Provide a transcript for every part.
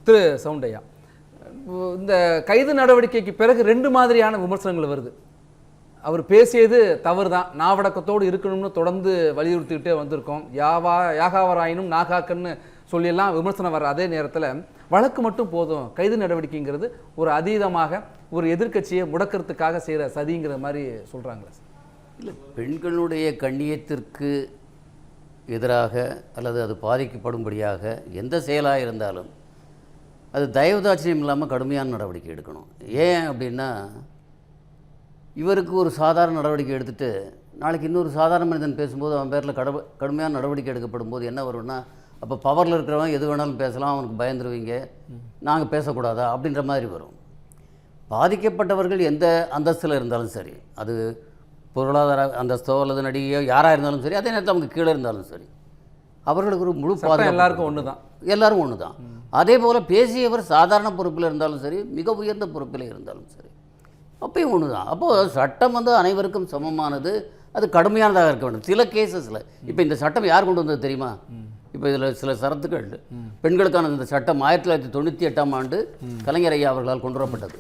திரு சவுண்டையா, இந்த கைது நடவடிக்கைக்கு பிறகு 2 மாதிரியான விமர்சனங்கள் வருது. அவர் பேசியது தவறு தான், நாவடக்கத்தோடு இருக்கணும்னு தொடர்ந்து வலியுறுத்திக்கிட்டே வந்திருக்கோம். யாகாவராயினும் நாகாக்கன்னு சொல்லியெல்லாம் விமர்சனம் வர அதே நேரத்தில் வழக்கு மட்டும் போதும், கைது நடவடிக்கைங்கிறது ஒரு அதீதமாக ஒரு எதிர்க்கட்சியை முடக்கிறதுக்காக செய்கிற சதிங்கிற மாதிரி சொல்கிறாங்களே. இல்லை, பெண்களுடைய கண்ணியத்திற்கு எதிராக அல்லது அது பாதிக்கப்படும்படியாக எந்த செயலாக இருந்தாலும் அது தயவுதாட்சியம் இல்லாமல் கடுமையான நடவடிக்கை எடுக்கணும். ஏன் அப்படின்னா, இவருக்கு ஒரு சாதாரண நடவடிக்கை எடுத்துகிட்டு நாளைக்கு இன்னொரு சாதாரண மனிதன் பேசும்போது அவன் பேரில் கடுமையான நடவடிக்கை எடுக்கப்படும் போது என்ன வரும்னா, அப்போ பவரில் இருக்கிறவன் எது வேணாலும் பேசலாம், அவனுக்கு பயந்துருவீங்க, நாங்கள் பேசக்கூடாதா அப்படின்ற மாதிரி வரும். பாதிக்கப்பட்டவர்கள் எந்த அந்தஸ்தில் இருந்தாலும் சரி, அது பொருளாதார அந்தஸ்தோ அல்லது நடிகையோ யாராக இருந்தாலும் சரி, அதே நேரத்தில் அவங்க கீழே இருந்தாலும் சரி, அவர்களுக்கு ஒரு முழு பாதுகாப்பு. எல்லாருக்கும் ஒன்று தான், எல்லாரும் ஒன்று தான். அதே போல் பேசியவர் சாதாரண பொறுப்பில் இருந்தாலும் சரி, மிக உயர்ந்த பொறுப்பில் இருந்தாலும் சரி, அப்பயும் ஒன்று தான். அப்போது சட்டம் அனைவருக்கும் சமமானது, அது கடுமையானதாக இருக்க வேண்டும். சில கேசஸில் இப்போ இந்த சட்டம் யார் கொண்டு வந்தது தெரியுமா? இப்போ இதில் சில சரத்துக்கள், பெண்களுக்கான இந்த சட்டம் 1998ஆம் ஆண்டு கலைஞர் ஐயா அவர்களால் கொண்டு வரப்பட்டது.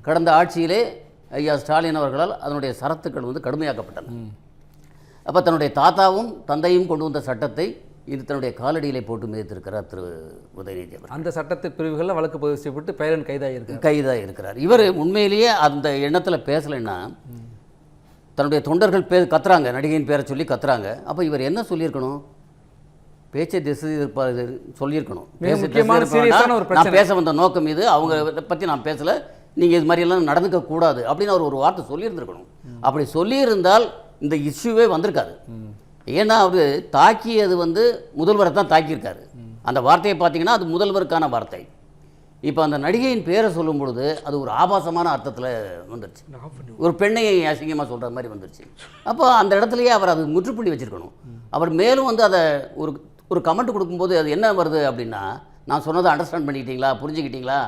கடந்த ஆட்சியிலே ஐயா ஸ்டாலின் அவர்களால் அதனுடைய சரத்துக்கள் கடுமையாக்கப்பட்டன. அப்போ தன்னுடைய தாத்தாவும் தந்தையும் கொண்டு வந்த சட்டத்தை இது தன்னுடைய காலடியிலே போட்டு மிதித்திருக்கிறார் திரு உதயநிதி அவர். அந்த சட்டத்து பிரிவுகளில் வழக்கு பதிவு செய்யப்பட்டு பேரன் கைதாக இருக்கிறார். இவர் உண்மையிலேயே அந்த எண்ணத்தில் பேசலைன்னா, தன்னுடைய தொண்டர்கள் கத்துறாங்க, நடிகையின் பேரை சொல்லி கத்துறாங்க, அப்போ இவர் என்ன சொல்லியிருக்கணும்? பேச்சை திசை சொல்லியிருக்கணும். நான் பேச வந்த நோக்கம் இது, அவங்க பற்றி நான் பேசலை, நீங்கள் இது மாதிரியெல்லாம் நடந்துக்க கூடாது அப்படின்னு அவர் ஒரு வார்த்தை சொல்லியிருந்திருக்கணும். அப்படி சொல்லியிருந்தால் இந்த இஷ்யூவே வந்திருக்காது. ஏன்னா அவர் தாக்கியது முதல்வரை தான் தாக்கியிருக்காரு. அந்த வார்த்தையை பார்த்தீங்கன்னா அது முதல்வருக்கான வார்த்தை. இப்போ அந்த நடிகையின் பேரை சொல்லும் பொழுது அது ஒரு ஆபாசமான அர்த்தத்தில் வந்துருச்சு, ஒரு பெண்ணை அசிங்கமாக சொல்கிற மாதிரி வந்துருச்சு. அப்போ அந்த இடத்துலையே அவர் அது முற்றுப்புள்ளி வச்சுருக்கணும். அவர் மேலும் அதை ஒரு கமெண்ட் கொடுக்கும்போது அது என்ன வருது அப்படின்னா, நான் சொன்னதை அண்டர்ஸ்டாண்ட் பண்ணிக்கிட்டீங்களா, புரிஞ்சுக்கிட்டீங்களா,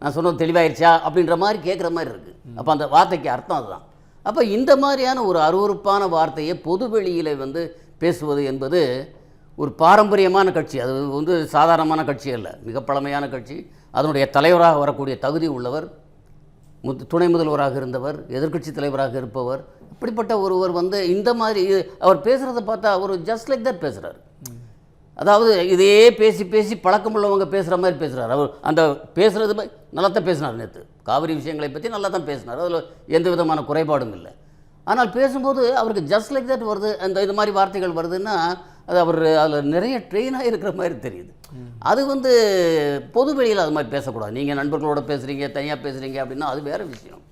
நான் சொன்னது தெளிவாயிருச்சா அப்படின்ற மாதிரி கேட்குற மாதிரி இருக்குது. அப்போ அந்த வார்த்தைக்கு அர்த்தம் அதுதான். அப்போ இந்த மாதிரியான ஒரு அருவருப்பான வார்த்தையை பொதுவெளியில் பேசுவது என்பது ஒரு பாரம்பரியமான கட்சி, அது சாதாரணமான கட்சி அல்ல, மிக பழமையான கட்சி. அதனுடைய தலைவராக வரக்கூடிய தகுதி உள்ளவர், துணை முதல்வராக இருந்தவர், எதிர்க்கட்சி தலைவராக இருப்பவர், இப்படிப்பட்ட ஒருவர் இந்த மாதிரி அவர் பேசுகிறத பார்த்தா அவர் ஜஸ்ட் லைக் தட் பேசுகிறார். அதாவது இதையே பேசி பேசி பழக்கமுள்ளவங்க பேசுகிற மாதிரி பேசுகிறார். அவர் அந்த பேசுகிறது நல்லா தான் பேசினார். நேற்று காவிரி விஷயங்களை பற்றி நல்லா தான் பேசினார், அதில் எந்த விதமான குறைபாடும் இல்லை. ஆனால் பேசும்போது அவருக்கு ஜஸ்ட் லைக் தட் வருது, இது மாதிரி வார்த்தைகள் வருதுன்னா அது அவர் அதில் நிறைய ட்ரெயினாக இருக்கிற மாதிரி தெரியுது. அது பொதுவெளியில் அது மாதிரி பேசக்கூடாது. நீங்கள் நண்பர்களோட பேசுகிறீங்க, தனியாக பேசுகிறீங்க அப்படின்னா அது வேறு விஷயம்.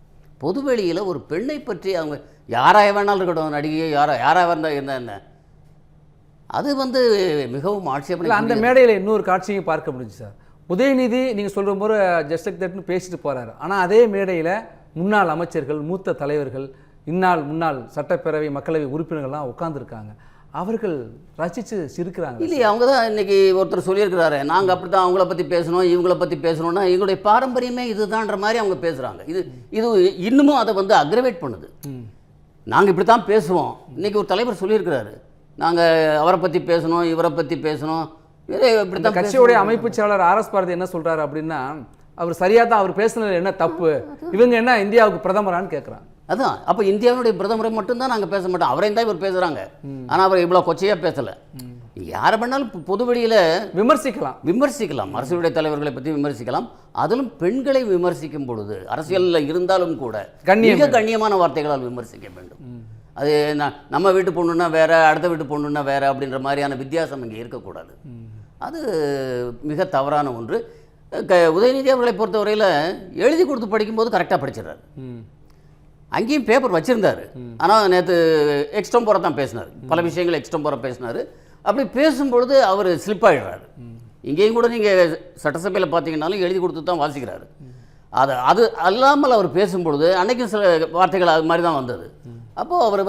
பொதுவெளியில் ஒரு பெண்ணை பற்றி அவங்க யாராக வேணாலும் இருக்கட்டும், நடிகையோ யாராக இருந்தால் என்ன, அது மிகவும் ஆட்சேபனை. அந்த மேடையில் இன்னொரு காட்சியும் பார்க்க முடிஞ்சு சார். உதயநிதி நீங்கள் சொல்கிற போது ஜஸ்ட் லைக் தட்னு பேசிட்டு போகிறாரு. ஆனால் அதே மேடையில் முன்னாள் அமைச்சர்கள், மூத்த தலைவர்கள், முன்னாள் சட்டப்பேரவை மக்களவை உறுப்பினர்கள்லாம் உட்காந்துருக்காங்க. அவர்கள் ரசித்து சிரிக்கிறாங்க. இல்லையா, அவங்க தான் இன்றைக்கி ஒருத்தர் சொல்லியிருக்கிறாரு, நாங்கள் அப்படி தான் அவங்கள பற்றி பேசணும், இவங்கள பற்றி பேசணும்னா எங்களுடைய பாரம்பரியமே இதுதான்ற மாதிரி அவங்க பேசுகிறாங்க. இது இன்னமும் அதை அக்ரவேட் பண்ணுது. நாங்கள் இப்படி தான் பேசுவோம். இன்றைக்கி ஒரு தலைவர் சொல்லியிருக்கிறாரு, நாங்கள் அவரை பற்றி பேசணும், இவரை பற்றி பேசணும். இப்படி தான் கட்சியுடைய அமைப்பு செயலாளர் RS பாரதி என்ன சொல்கிறாரு அப்படின்னா, அவர் சரியாக தான், அவர் பேசுனது என்ன தப்பு, இவங்க என்ன இந்தியாவுக்கு பிரதமரான்னு கேட்குறாங்க. அதான், அப்போ இந்தியாவுடைய பிரதமரை மட்டும்தான் நாங்கள் பேச மாட்டோம், அவரையும் தான் இவர் பேசுகிறாங்க. ஆனால் அவர் இவ்வளோ கொச்சையாக பேசலை. யாரை வேணாலும் பொதுவெளியில் விமர்சிக்கலாம், அரசுடைய தலைவர்களை பற்றி விமர்சிக்கலாம். அதிலும் பெண்களை விமர்சிக்கும் பொழுது அரசியலில் இருந்தாலும் கூட மிக கண்ணியமான வார்த்தைகளால் விமர்சிக்க வேண்டும். அது நம்ம வீட்டு பொண்ணுன்னா வேற, அடுத்த வீட்டு பொண்ணுன்னா வேற அப்படின்ற மாதிரியான வித்தியாசம் இங்கே இருக்கக்கூடாது. அது மிக தவறான ஒன்று. உதயநிதி அவர்களை பொறுத்தவரையில் எழுதி கொடுத்து படிக்கும்போது கரெக்டாக படிச்சிடறாரு. அங்கேயும் பேப்பர் வச்சுருந்தார், ஆனால் நேற்று எக்ஸ்டம்போரை தான் பேசினார், பல விஷயங்கள் எக்ஸ்டம்போரை பேசினார். அப்படி பேசும்பொழுது அவர் ஸ்லிப் ஆகிடுறாரு. இங்கேயும் கூட நீங்கள் சட்டசபையில் பார்த்தீங்கன்னாலும் எழுதி கொடுத்து தான் வாசிக்கிறாரு. அது அல்லாமல் அவர் பேசும்பொழுது அன்றைக்கும் சில வார்த்தைகள் அது மாதிரி தான் வந்தது. அப்போது அவர்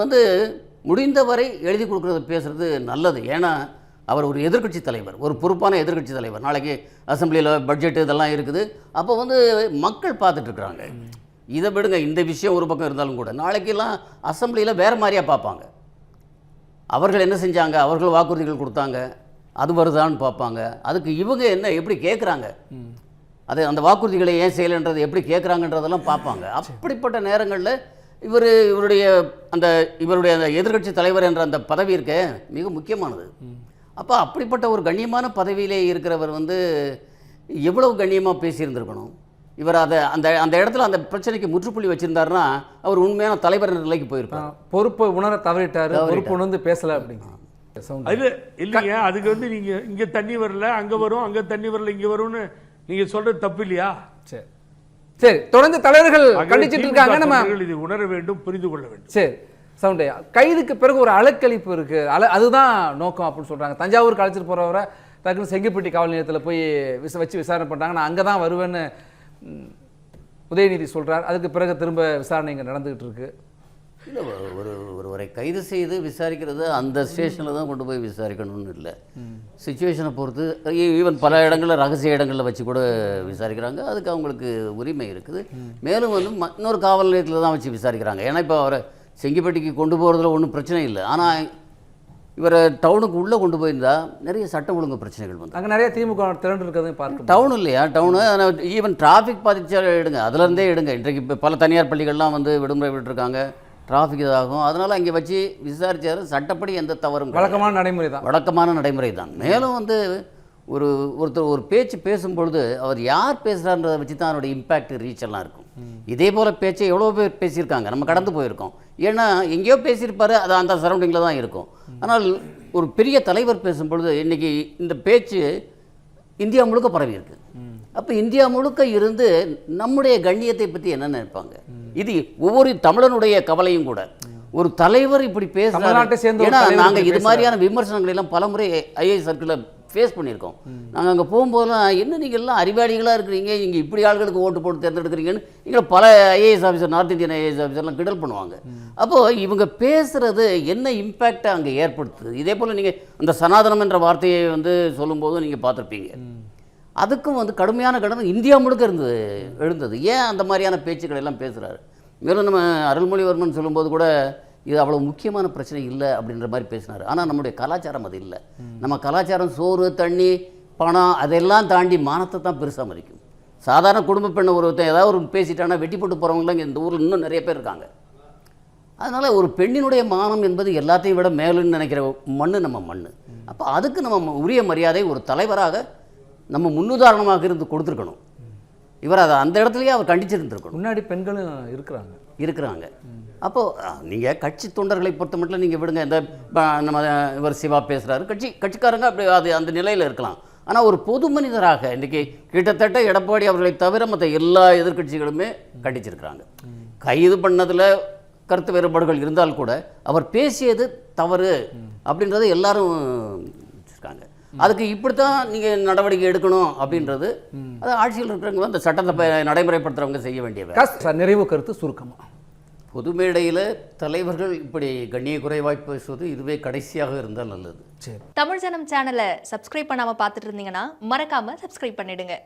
முடிந்தவரை எழுதி கொடுக்குறது பேசுகிறது நல்லது. ஏன்னா அவர் ஒரு எதிர்க்கட்சி தலைவர், ஒரு பொறுப்பான எதிர்க்கட்சி தலைவர். நாளைக்கு அசம்பிளியில் பட்ஜெட்டு இதெல்லாம் இருக்குது. அப்போ மக்கள் பார்த்துட்ருக்குறாங்க. இதை விடுங்க, இந்த விஷயம் ஒரு பக்கம் இருந்தாலும் கூட நாளைக்கெல்லாம் அசம்பிளியில் வேறு மாதிரியாக பார்ப்பாங்க. அவர்கள் என்ன செஞ்சாங்க, அவர்கள் வாக்குறுதிகள் கொடுத்தாங்க, அது வருதான்னு பார்ப்பாங்க. அதுக்கு இவங்க என்ன எப்படி கேட்குறாங்க, அது அந்த வாக்குறுதிகளை ஏன் செய்யலைன்றது எப்படி கேட்குறாங்கன்றதெல்லாம் பார்ப்பாங்க. அப்படிப்பட்ட நேரங்களில் இவருடைய அந்த எதிர்க்கட்சி தலைவர் என்ற அந்த பதவி இருக்க மிக முக்கியமானது. அப்போ அப்படிப்பட்ட ஒரு கண்ணியமான பதவியிலே இருக்கிறவர் எவ்வளவு கண்ணியமாக பேசியிருந்திருக்கணும். இவர் அந்த இடத்துல அந்த பிரச்சனைக்கு முற்றுப்புள்ளி வச்சிருந்தாருன்னா அவர் உண்மையான தலைவர் நிலைக்கு போயிருப்பார். பொறுப்பை உணர தவறிட்டாரு, பொறுப்பு உணர்ந்து பேசல அப்படிங்க. அது இல்லைங்க, அதுக்கு நீங்க இங்க தண்ணி வரல அங்க வரும், அங்க தண்ணி வரல இங்க வரும்னு நீங்க சொல்றது தப்பு இல்லையா? சரி சரி, தொடர்ந்து தலைவர்கள் கண்டிச்சிட்டு இருக்காங்க, நம்ம இது உணர வேண்டும், புரிந்து கொள்ள வேண்டும். சரி சவுண்டையா, கைதுக்கு பிறகு ஒரு அலக்களிப்பு இருக்கு, அதுதான் நோக்கம் அப்படின்னு சொல்றாங்க. தஞ்சாவூருக்கு அழைச்சிட்டு போறவரை டக்குன்னு செங்கிப்பட்டி காவல் நிலையத்தில் போய் வச்சு விசாரணை பண்றாங்க. நான் அங்கே தான் வருவேன்னு உதயநிதி சொல்றார். அதுக்கு பிறகு திரும்ப விசாரணை இங்கே நடந்துகிட்டு இருக்கு. இல்லை, ஒருவரை கைது செய்து விசாரிக்கிறது அந்த ஸ்டேஷனில் தான் கொண்டு போய் விசாரிக்கணும்னு இல்லை. சுச்சுவேஷனை பொறுத்து ஈவன் பல இடங்களில் ரகசிய இடங்களில் வச்சு கூட விசாரிக்கிறாங்க. அதுக்கு அவங்களுக்கு உரிமை இருக்குது. மேலும் இன்னொரு காவல் நிலையத்தில் தான் வச்சு விசாரிக்கிறாங்க. ஏன்னா இப்போ அவரை செங்கிப்பட்டிக்கு கொண்டு போகிறதுல ஒன்றும் பிரச்சனை இல்லை. ஆனால் இவரை டவுனுக்கு உள்ளே கொண்டு போயிருந்தா நிறைய சட்ட ஒழுங்கு பிரச்சனைகள் வந்து அங்கே நிறைய திமுக திரண்டு இருக்கிறதையும் பார்த்து. டவுன் இல்லையா, டவுனு ஈவன் டிராஃபிக் பாதிச்சா எடுங்க, அதுலேருந்தே எடுங்க. இன்றைக்கு இப்போ பல தனியார் பள்ளிகள்லாம் விடுமுறை விட்டுருக்காங்க, டிராஃபிக் இதாகும். அதனால் அங்கே வச்சு விசாரித்தார். சட்டப்படி எந்த தவறும் வழக்கமான நடைமுறை தான், வழக்கமான நடைமுறை தான். மேலும் ஒருத்தர் ஒரு பேச்சு பேசும்பொழுது அவர் யார் பேசுகிறான்றதை வச்சு தான் அவருடைய இம்பேக்ட் ரீச் எல்லாம் இருக்கும். இதே போல் பேச்சை எவ்வளோ பேர் பேசியிருக்காங்க, நம்ம கடந்து போயிருக்கோம். ஏன்னா எங்கேயோ பேசியிருப்பார், அது அந்த சரௌண்டிங்கில் தான் இருக்கும். ஆனால் ஒரு பெரிய தலைவர் பேசும்பொழுது இன்றைக்கி இந்த பேச்சு இந்தியா முழுக்க பரவி இருக்கு. அப்போ இந்தியா முழுக்க இருந்து நம்முடைய கண்ணியத்தை பற்றி என்ன நினைப்பாங்க? இது ஒவ்வொரு தமிழனுடைய கவலையும் கூட. ஒரு தலைவர் இப்படி பேசுகிறாங்க. ஏன்னா நாங்கள் இது மாதிரியான விமர்சனங்கள் எல்லாம் பல முறை ஐஏஎஸ் சர்க்கிளில் ஃபேஸ் பண்ணியிருக்கோம். நாங்கள் அங்கே போகும்போதெல்லாம் என்ன நீங்கள் எல்லாம் அறிவாளிகளாக இருக்கிறீங்க, இங்கே இப்படி ஆள்களுக்கு ஓட்டு போட்டு தேர்ந்தெடுக்கிறீங்கன்னு எங்களை பல IAS officer, north Indian IAS ஆஃபீஸர்லாம் கிண்டல் பண்ணுவாங்க. அப்போது இவங்க பேசுகிறது என்ன இம்பேக்டை அங்கே ஏற்படுத்துது. இதே போல் நீங்கள் அந்த சனாதனம் என்ற வார்த்தையை சொல்லும்போது நீங்கள் பார்த்துருப்பீங்க. அதுக்கும் கடுமையான கடன் இந்தியா முழுக்க எழுந்தது. ஏன் அந்த மாதிரியான பேச்சுக்கள் எல்லாம் பேசுகிறாரு? மேலும் நம்ம அருள்மொழிவர்மன் சொல்லும்போது கூட இது அவ்வளோ முக்கியமான பிரச்சனை இல்லை அப்படின்ற மாதிரி பேசினார். ஆனால் நம்முடைய கலாச்சாரம் அது இல்லை. நம்ம கலாச்சாரம் சோறு, தண்ணி, பணம் அதெல்லாம் தாண்டி மானத்தை தான் பெருசாக மதிக்கும். சாதாரண குடும்ப பெண்ணை ஒருத்தன் ஏதாவது ஒரு பேசிட்டானா வெட்டி போட்டு போகிறவங்களாம் இந்த ஊரில் இன்னும் நிறைய பேர் இருக்காங்க. அதனால் ஒரு பெண்ணினுடைய மானம் என்பது எல்லாத்தையும் விட மேலுன்னு நினைக்கிற மண் நம்ம மண். அப்போ அதுக்கு நம்ம உரிய மரியாதை ஒரு தலைவராக நம்ம முன்னுதாரணமாக இருந்து கொடுத்துருக்கணும். இவர் அதை அந்த இடத்துலையே அவர் கண்டிச்சிருந்துருக்கணும். முன்னாடி பெண்களும் இருக்கிறாங்க. அப்போது நீங்கள் கட்சி தொண்டர்களை பொறுத்த மட்டும் நீங்கள் விடுங்க. நம்ம இவர் சிவா பேசுகிறாரு, கட்சிக்காரங்க அப்படி அந்த நிலையில் இருக்கலாம். ஆனால் ஒரு பொது மனிதராக இன்றைக்கி கிட்டத்தட்ட எடப்பாடி அவர்களை தவிர மற்ற எல்லா எதிர்க்கட்சிகளுமே கண்டிச்சிருக்கிறாங்க. கைது பண்ணதில் கருத்து வேறுபாடுகள் இருந்தால் கூட அவர் பேசியது தவறு அப்படின்றத எல்லாரும் வச்சுருக்காங்க. அதுக்கு இப்படித்தான் நீங்கள் நடவடிக்கை எடுக்கணும் அப்படின்றது அது ஆட்சியில் இருக்கிறவங்க அந்த சட்டத்தை நடைமுறைப்படுத்துகிறவங்க செய்ய வேண்டிய நிறைவு கருத்து சுருக்கமாக. பொது மேடையில் தலைவர்கள் இப்படி கண்ணிய குறைவாய் பேசுவது இதுவே கடைசியாக இருந்தால் நல்லது. தமிழ் ஜனம் சேனலை சப்ஸ்கிரைப் பண்ணாமல் பார்த்துட்டு இருந்தீங்கன்னா மறக்காமல் சப்ஸ்கிரைப் பண்ணிடுங்க.